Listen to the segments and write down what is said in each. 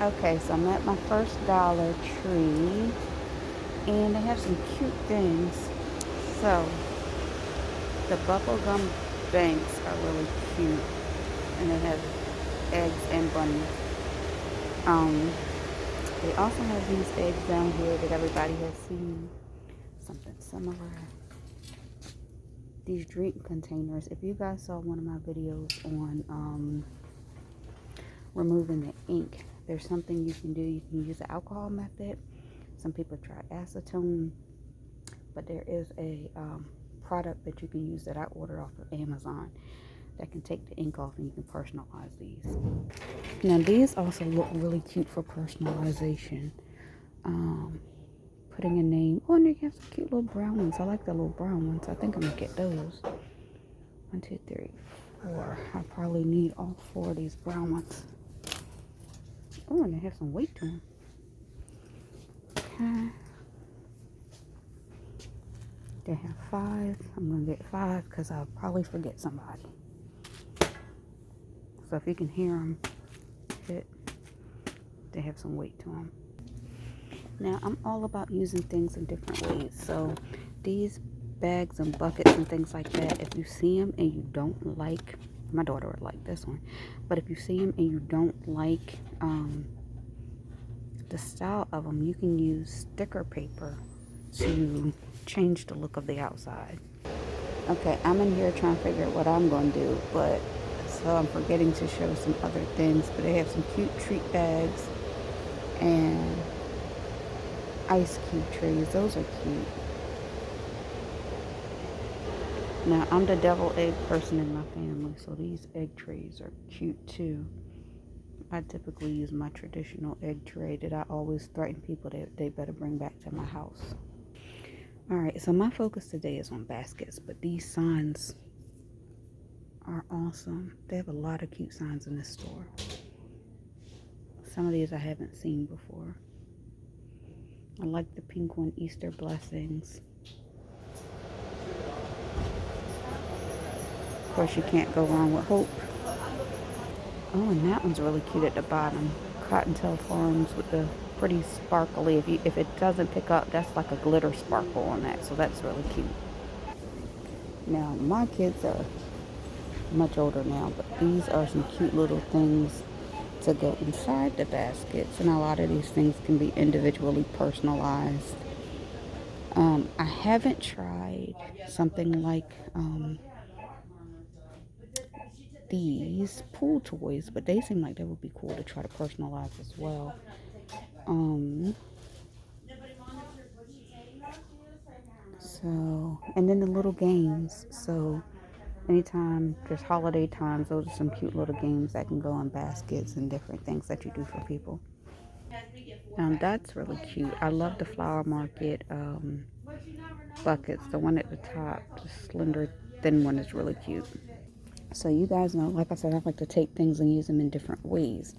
Okay, so I'm at my first Dollar Tree, and they have some cute things. So the bubblegum banks are really cute, and they have eggs and bunnies. Um, they also have these eggs down here that everybody has seen. Something similar. These drink containers. If you guys saw one of my videos on removing the ink, there's something you can do. You can use the alcohol method. Some people try acetone, but there is a product that you can use that I ordered off of Amazon that can take the ink off, and you can personalize these. Now these also look really cute for personalization. Putting a name. Oh, and they have some cute little brown ones. I like the little brown ones. I think I'm gonna get those. 1, 2, 3, 4. I probably need all 4 of these brown ones. Oh, and they have some weight to them. Okay. They have 5. I'm gonna get 5 because I'll probably forget somebody. So if you can hear them hit, they have some weight to them. Now I'm all about using things in different ways. So these bags and buckets and things like that, if you see them and you don't like, my daughter would like this one, but if you see them and you don't like the style of them, you can use sticker paper to change the look of the outside. Okay, I'm in here trying to figure out what I'm going to do, but so I'm forgetting to show some other things. But they have some cute treat bags and ice cube trays. Those are cute. Now I'm the devil egg person in my family, so these egg trays are cute too. I typically use my traditional egg tray that I always threaten people that they better bring back to my house. Alright, so my focus today is on baskets, but these signs are awesome. They have a lot of cute signs in this store. Some of these I haven't seen before. I like the pink one, Easter Blessings. Of course, you can't go wrong with Hope. Oh, and that one's really cute at the bottom. Cottontail Farms with the pretty sparkly. If it doesn't pick up, that's like a glitter sparkle on that. So that's really cute. Now, my kids are much older now, but these are some cute little things to go inside the baskets. And a lot of these things can be individually personalized. I haven't tried something like these pool toys, but they seem like they would be cool to try to personalize as well. So, and then the little games. So anytime there's holiday times, those are some cute little games that can go in baskets and different things that you do for people. That's really cute. I love the flower market buckets. The one at the top, the slender thin one, is really cute. So you guys know, like I said, I like to take things and use them in different ways.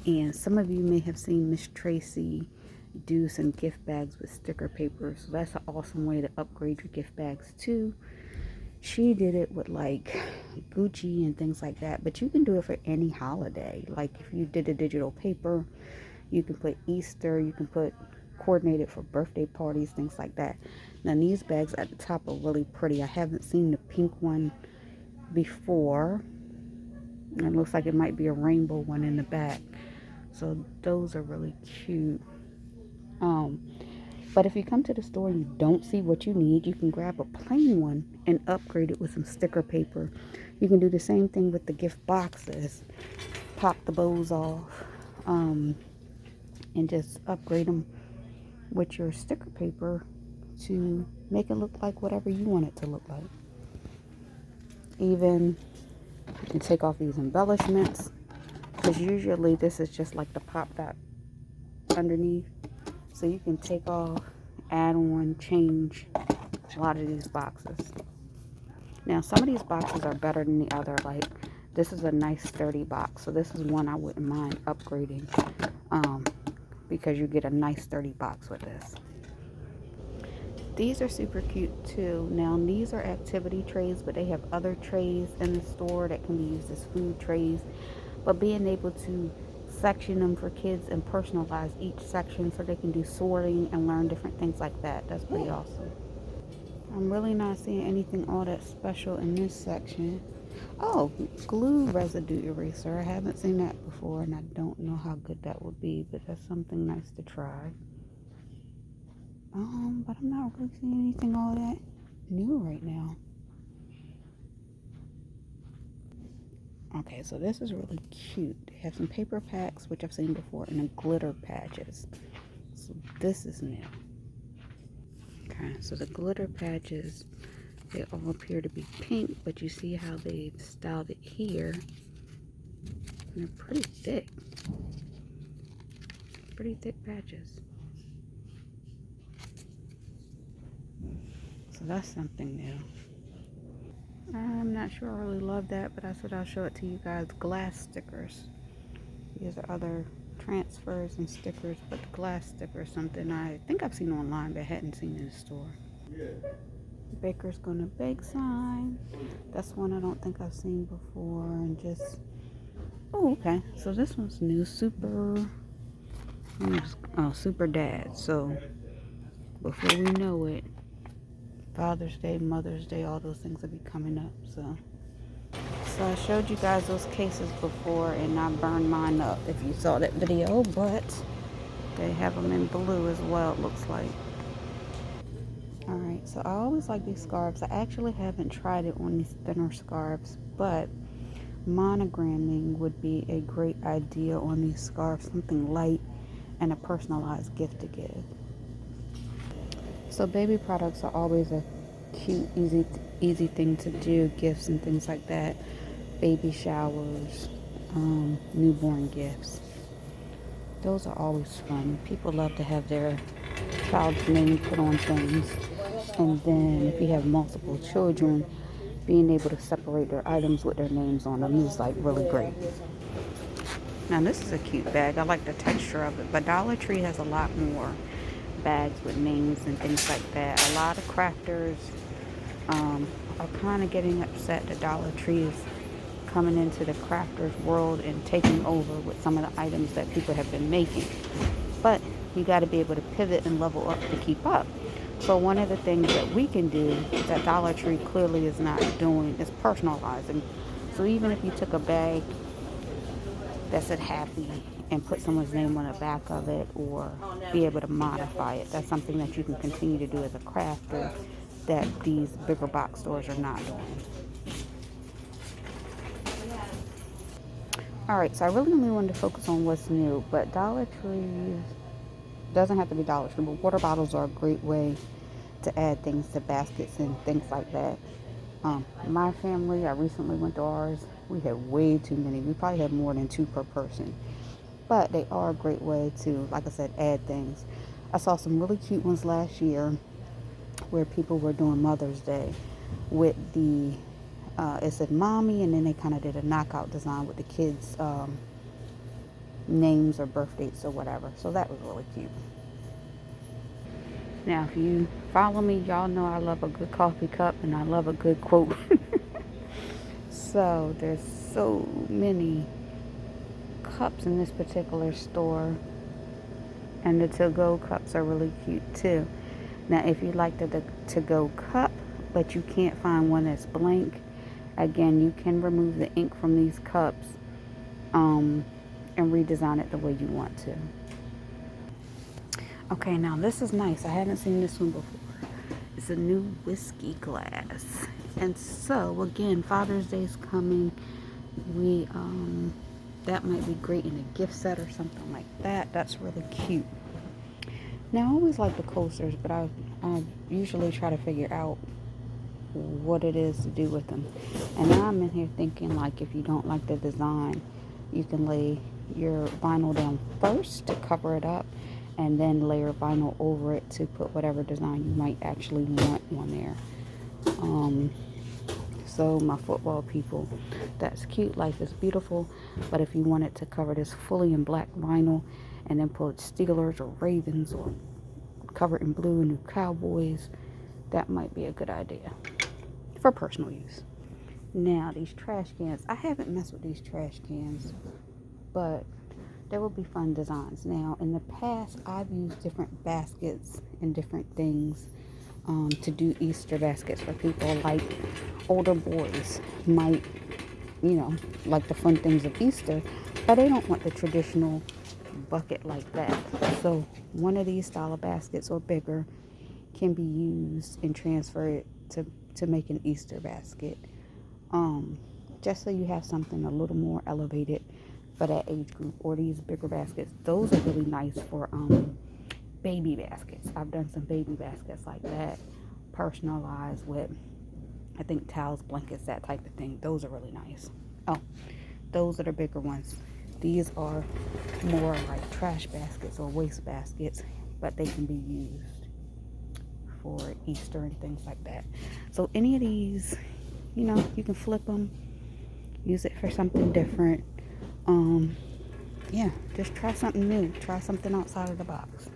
And some of you may have seen Miss Tracy do some gift bags with sticker paper. So that's an awesome way to upgrade your gift bags too. She did it with like Gucci and things like that. But you can do it for any holiday. Like if you did a digital paper, you can put Easter, you can put coordinated for birthday parties, things like that. Now these bags at the top are really pretty. I haven't seen the pink one before. It looks like it might be a rainbow one in the back. So those are really cute. But if you come to the store and you don't see what you need, you can grab a plain one and upgrade it with some sticker paper. You can do the same thing with the gift boxes. Pop the bows off and just upgrade them with your sticker paper to make it look like whatever you want it to look like. Even you can take off these embellishments, because usually this is just like the pop dot underneath. So you can take off, add on, change a lot of these boxes. Now some of these boxes are better than the other. Like this is a nice sturdy box, so this is one I wouldn't mind upgrading because you get a nice sturdy box with this. These are super cute too. Now these are activity trays, but they have other trays in the store that can be used as food trays. But being able to section them for kids and personalize each section so they can do sorting and learn different things like that. That's pretty awesome. I'm really not seeing anything all that special in this section. Oh, glue residue eraser. I haven't seen that before, and I don't know how good that would be, but that's something nice to try. But I'm not really seeing anything all that new right now. Okay, so this is really cute. They have some paper packs, which I've seen before, and then glitter patches. So this is new. Okay, so the glitter patches, they all appear to be pink, but you see how they've styled it here. And they're pretty thick. Pretty thick patches. So that's something new. I'm not sure I really love that, but I said I'll show it to you guys. Glass stickers. These are other transfers and stickers, but the glass sticker is something I think I've seen online but hadn't seen in the store. Baker's Gonna Bake sign. That's one I don't think I've seen before. And just, oh, okay. So this one's new. Super Dad. So before we know it, Father's Day, Mother's Day, all those things will be coming up. So I showed you guys those cases before, and I burned mine up if you saw that video, but they have them in blue as well, it looks like. Alright, so I always like these scarves. I actually haven't tried it on these thinner scarves, but monogramming would be a great idea on these scarves, something light and a personalized gift to give. So baby products are always a cute, easy thing to do, gifts and things like that. Baby showers, newborn gifts. Those are always fun. People love to have their child's name put on things. And then if you have multiple children, being able to separate their items with their names on them is like really great. Now this is a cute bag. I like the texture of it, but Dollar Tree has a lot more bags with names and things like that. A lot of crafters are kind of getting upset that Dollar Tree is coming into the crafters world and taking over with some of the items that people have been making. But you got to be able to pivot and level up to keep up. So one of the things that we can do that Dollar Tree clearly is not doing is personalizing. So even if you took a bag that said happy and put someone's name on the back of it, or be able to modify it, that's something that you can continue to do as a crafter that these bigger box stores are not doing. Alright, so I really only wanted to focus on what's new, but Dollar Tree doesn't have to be Dollar Tree, but water bottles are a great way to add things to baskets and things like that. My family, I recently went to ours, we had way too many. We probably had more than 2 per person. But they are a great way to, like I said, add things. I saw some really cute ones last year where people were doing Mother's Day with the it said mommy, and then they kind of did a knockout design with the kids' names or birth dates or whatever. So that was really cute. Now, if you follow me, y'all know I love a good coffee cup and I love a good quote. So there's so many cups in this particular store, and the to-go cups are really cute too. Now, if you like the to-go cup, but you can't find one that's blank, again, you can remove the ink from these cups and redesign it the way you want to. Okay, now this is nice. I haven't seen this one before. It's a new whiskey glass. And so, again, Father's Day is coming. That might be great in a gift set or something like that. That's really cute. Now, I always like the coasters, but I usually try to figure out what it is to do with them. And now I'm in here thinking, like, if you don't like the design, you can lay your vinyl down first to cover it up, and then layer vinyl over it to put whatever design you might actually want on there. So my football people, that's cute. Life is beautiful. But if you wanted to cover this fully in black vinyl and then put Steelers or Ravens, or cover it in blue and do Cowboys, that might be a good idea for personal use. Now, these trash cans. I haven't messed with these trash cans, but There will be fun designs. Now, in the past, I've used different baskets and different things to do Easter baskets for people. Like older boys might, like the fun things of Easter, but they don't want the traditional bucket like that. So one of these style of baskets or bigger can be used and transferred to make an Easter basket. Just so you have something a little more elevated for that age group. Or these bigger baskets, those are really nice for baby baskets. I've done some baby baskets like that, personalized with, I think, towels, blankets, that type of thing. Those are really nice. Oh, those are the bigger ones. These are more like trash baskets or waste baskets, but they can be used for Easter and things like that. So any of these, you can flip them, use it for something different. Yeah, just try something new. Try something outside of the box.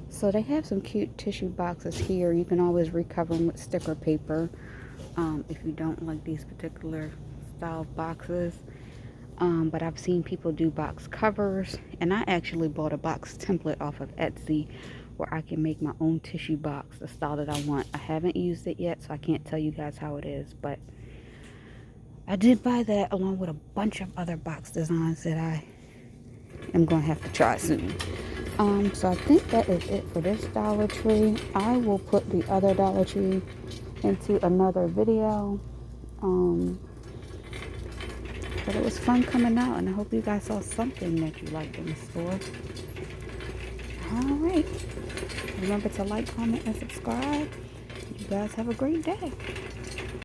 So they have some cute tissue boxes here. You can always recover them with sticker paper if you don't like these particular style boxes. But I've seen people do box covers, and I actually bought a box template off of Etsy where I can make my own tissue box the style that I want. I haven't used it yet, so I can't tell you guys how it is, but I did buy that along with a bunch of other box designs that I am going to have to try soon. So I think that is it for this Dollar Tree. I will put the other Dollar Tree into another video. But it was fun coming out, and I hope you guys saw something that you liked in the store. Alright. Remember to like, comment, and subscribe. You guys have a great day.